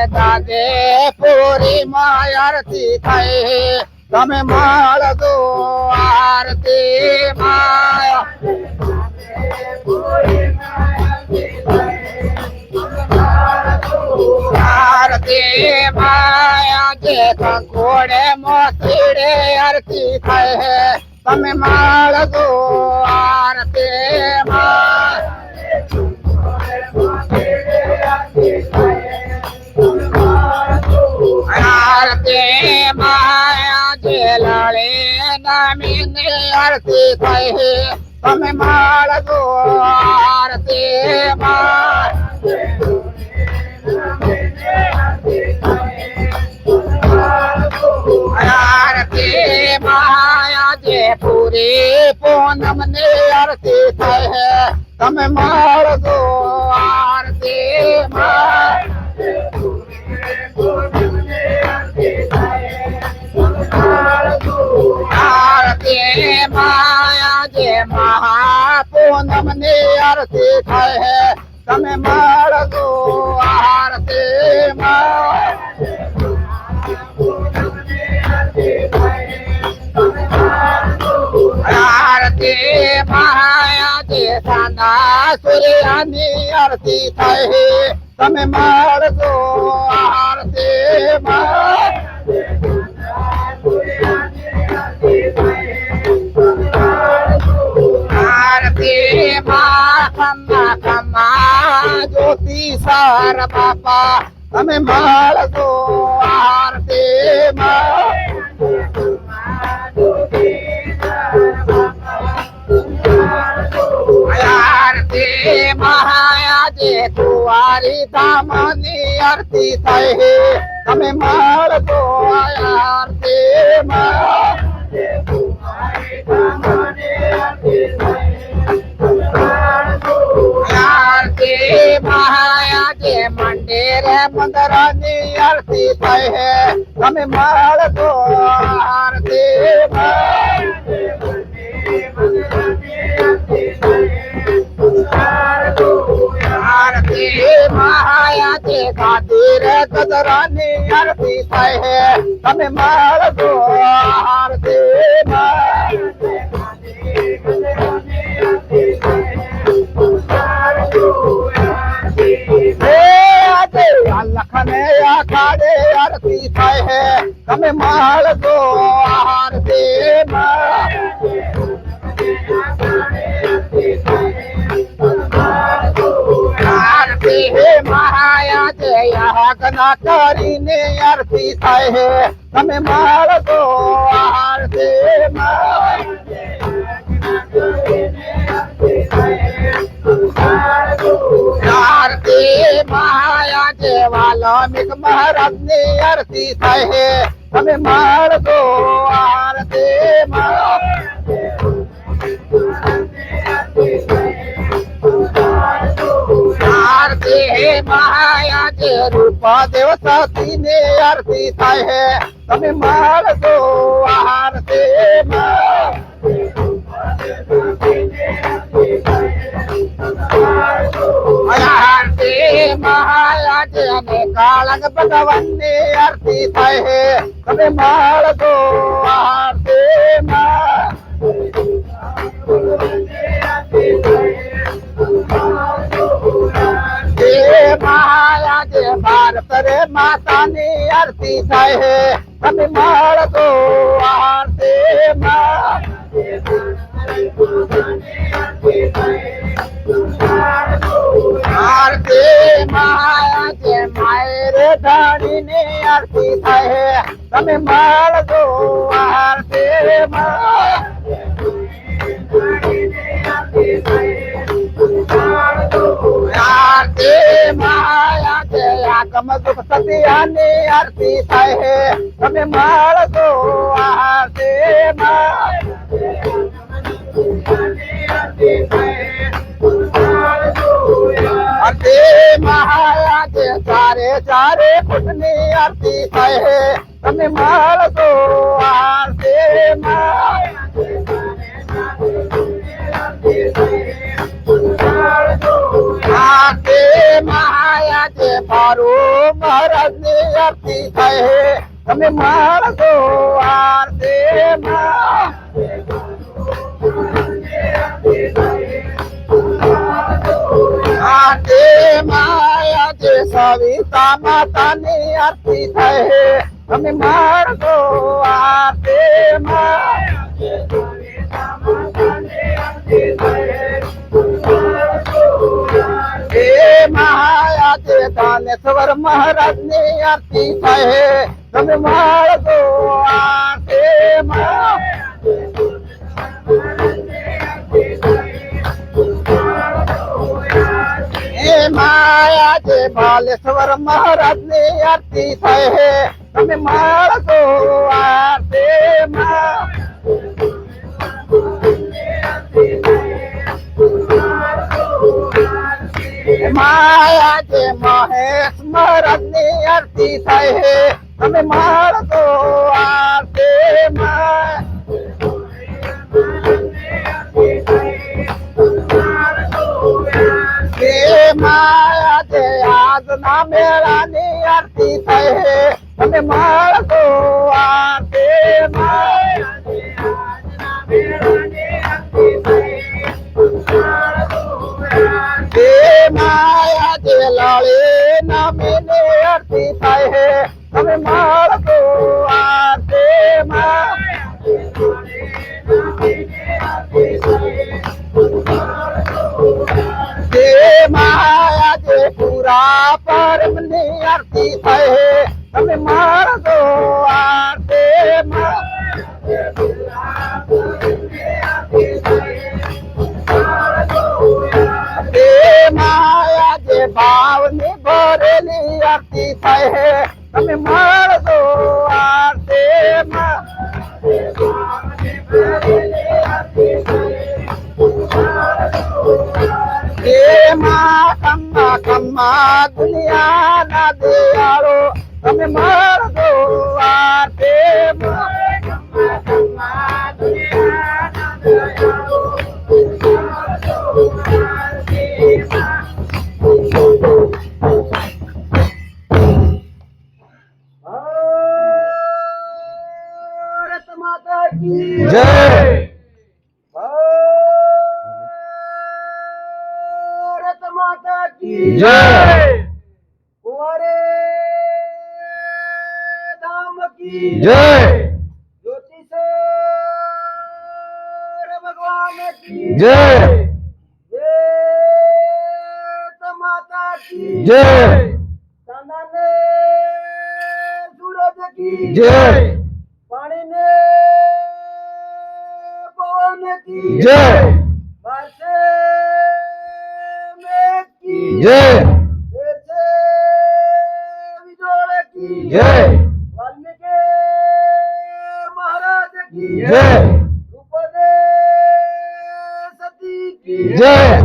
દાદે પૂરી માં આરતી થાય તમે માળજો આરતી માં આરતી માયા જે કંકોડે મોતીડે આરતી થાય તમે માળજો આરતી માં આરતી માયા જે લડે નામીને આરતી થાય તમે માળજો આરતી માં આરતી માયા જે પૂરી પૂનમ ને આરતી થાય તમે માળજો આરતી માં આરતી માયા જે મહાપૂનમ ને આરતી થાય તમે માળજો આરતી માં આરતી માયા જે સાના સૂર્યની આરતી થાય તમે માળજો આરતી માં આરતી માં ખમ્મા ખમ્મા જ્યોતિ સાર બાપા તમે માળજો આરતી માં આરતી માયા જે કુંવારી ધામની આરતી થાય તમે માળજો આરતી માં આરતી માયા જે મંદિર મંદિરની આરતી થાય તમે માળજો આરતી માં આરતી માયા જે ગાદી રે ગજરાની આરતી થાય તમે માળજો આરતી માં લખને આખાડે આરતી થાય તમે માળજો આરતી માં આરતી માયા જે યજ્ઞ કરીને આરતી થાય તમે માળજો આરતી માં આરતી માયા જે વાલ્મીક મહારાજની આરતી થાય તમે માળજો આરતી માં આરતી માયા જે રૂપ દેવતાની ને આરતી થાય તમે માળજો આરતી માં આરતી માયા જે કાળંગ ભગવાનની આરતી થાય તમે માળજો આરતી માં માયા જે ભારત રે માતાની આરતી થાય તમે માળજો આરતી માં આરતી માયા જે માયર ધાણીની આરતી થાય તમે માળજો આરતી માં આરતી માયા જે આગમ દુઃખ સત્યાની આરતી થાય તમે માળજો આરતી માં આરતી માયા જે ચારે ચારે ખુશની આરતી થાય તમે માળજો આરતી માં આરતી માયા જે તારો મહારાજની આરતી થાય તમે માણસો આરતી માં આરતી માયા જે સવિતા માતાની આરતી થાય તમે માણસો આરતી માં દાનેશ્વર મહારાજ ની આરતી થાય તમે માણસો આરતી માં માયા જે બાલેશ્વર મહારાજ ની આરતી થાય તમે માણસો આરતી માં માયા જે મહેશ મહારાજ ની આરતી થાય તમે માણસો આરતી માં માયા જે આજના મેળાની આરતી થાય તમે માણસો આરતી માં માયા જે લાલે નામે આરતી થાય તમે માણસો આરતી માં માયા જે પૂરા પરમની આરતી થાય તમે માણસો આરતી માં માયા જે ભાવની ભરેલી આરતી થાય તમે માણસો આરતી માં ખમ્મા ખમ્મા દુનિયા ના દયાળો તમે માણસો આરતી માં ભારત માતા કી જય ભારત માતા કી જય કુંવરે ધામ કી જય જ્યોતિષર ભગવાન કી જય માતા કી જય ચાંદાને સૂરજ કી જય પાણીને પવન કી જય બારસે મેઘ કી જય વિજોળ કી જય વાલ્મીકી મહારાજ કી જય રૂપદે સતી કી જય